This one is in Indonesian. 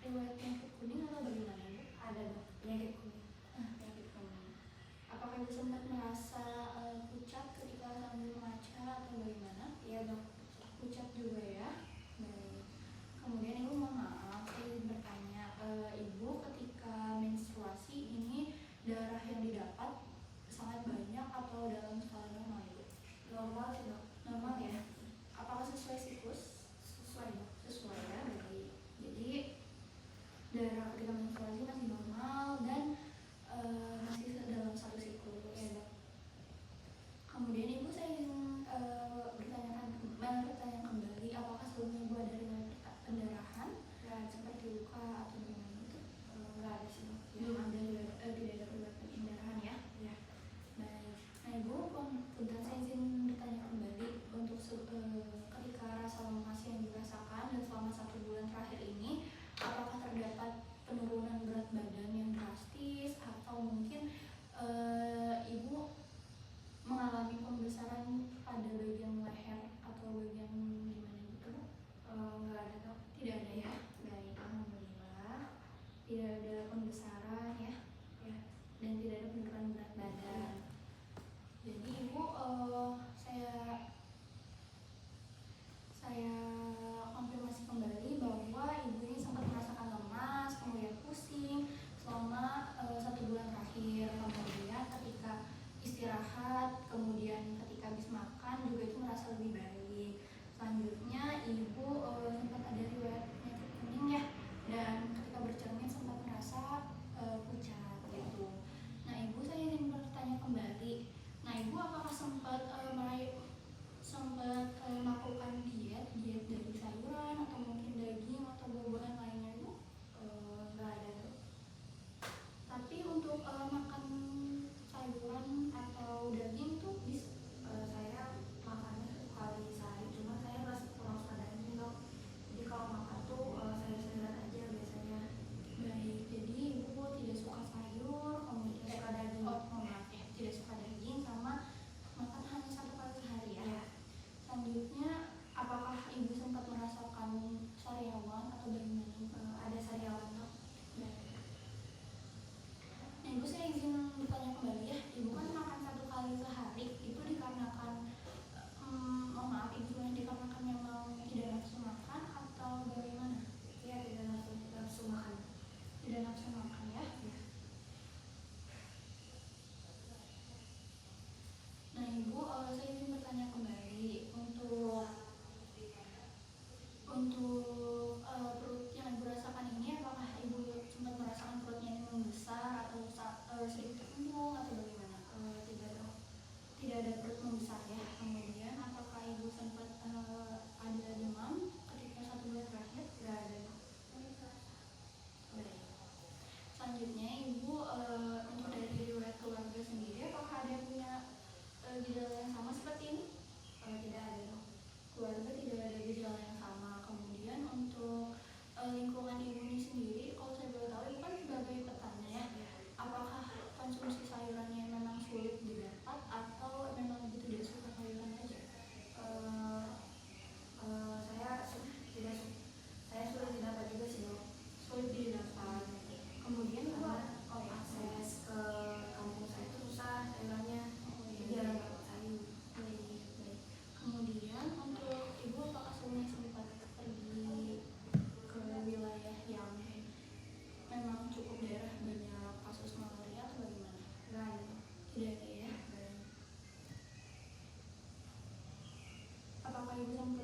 riwayat penyakit kuning atau bagaimana Bu? Ada dok, penyakit kuning. Penyakit kuning. Apakah Ibu sempat merasa pucat ketika sambil mengaca atau bagaimana? Iya dok. Pucat juga ya. Baik. Kemudian Ibu mohon maaf, saya ingin bertanya, Ibu ketika menstruasi ini darah yang didapat sangat banyak atau dalam skala normal Ibu? Normal sih dok. Normal ya. Apakah sesuai siklus? Sesuai dok. Sesuai ya. Baik. Jadi darah ketika menstruasi masih normal dan masih dalam satu siklus ya dok. Kemudian Ibu saya ingin bertanya kembali, apakah sebelumnya Ibu ada riwayat pendarahan seperti luka atau bagaimana itu? Nggak ada sih dok. Belum ada, tidak ada riwayat pendarahan ya? Ya. Baik. Nah Ibu, punten saya izin bertanya kembali untuk ketika rasa lemas yang dirasakan dan selama 1 bulan terakhir ini, apakah terdapat penurunan berat badan yang drastis atau mungkin Ibu mengalami pembesaran pada bagian leher atau bagian gimana gitu? Nggak ada dok. Tidak ada ya? Baik, alhamdulillah. Tidak ada pembesaran ya? Ya. Dan tidak ada penurunan berat badan. Jadi Ibu, saya konfirmasi kembali bahwa Ibu ini sempat merasakan lemas, kemudian pusing selama 1 bulan terakhir. Kemudian ketika istirahat, kemudian ketika habis makan juga itu merasa lebih baik. Selanjutnya Ibu sempat ada riwayat penyakit kuning ya, dan ketika bercermin sempat merasa pucat gitu. Nah Ibu, saya ingin bertanya kembali. Nah Ibu apakah sempat melakukan diet dari sayuran atau mungkin daging atau buah-buahan lainnya Ibu? Nggak ada dok. Tapi untuk makan sayuran atau daging tuh bisa? Saya makannya sekali sehari, cuma saya masih kurang suka daging dok. Jadi kalau makan tuh sayur-sayuran aja biasanya. Baik, jadi Ibu tidak suka sayur, kemudian Suka daging. maaf ya, tidak suka daging sama makan hanya 1 kali sehari ya. Ya. Selanjutnya, apakah Ibu sempat merasakan sariawan atau bagaimana? Ada sariawan dok. Baik. Nah Ibu, saya izin bertanya kembali ya, Ibu kan makan 1 kali sehari, itu dikarenakan mohon maaf Ibu, dikarenakan memang tidak nafsu makan atau bagaimana? Iya, tidak nafsu makan. Tidak nafsu makan ya? Ya. Nah Ibu, saya ingin bertanya kembali untuk perut yang Ibu rasakan ini, apakah Ibu sempat merasakan perutnya ini membesar atau sedikit terkembung atau bagaimana? Tidak dok. Tidak ada perut membesar ya. Kemudian apakah Ibu sempat ada demam ketika 1 bulan terakhir? Nggak ada dok. Baik. Selanjutnya Ibu, untuk dari riwayat keluarga sendiri, apakah ada yang punya gejala yang sama seperti ini? Tidak ada dok. Keluarga tidak ada gejala yang sama. Kemudian untuk lingkungan Ibu ini sendiri, kalau saya boleh tahu, Ibu kan sebagai petani ya, apakah konsumsi sayurannya memang sulit didapat atau memang Ibu tidak suka sayuran aja? Saya sulit didapat juga sih dok. Sulit didapat. Kemudian Ibu, Akses ke kampung saya itu susah sayurannya. Jadi jarang dapat sayur. Baik. Kemudian untuk Ibu, apakah sebelumnya sempat pergi ke wilayah yang memang cukup daerah banyak kasus malaria atau bagaimana? Nggak ada. Tidak ada ya. Apakah Ibu sempat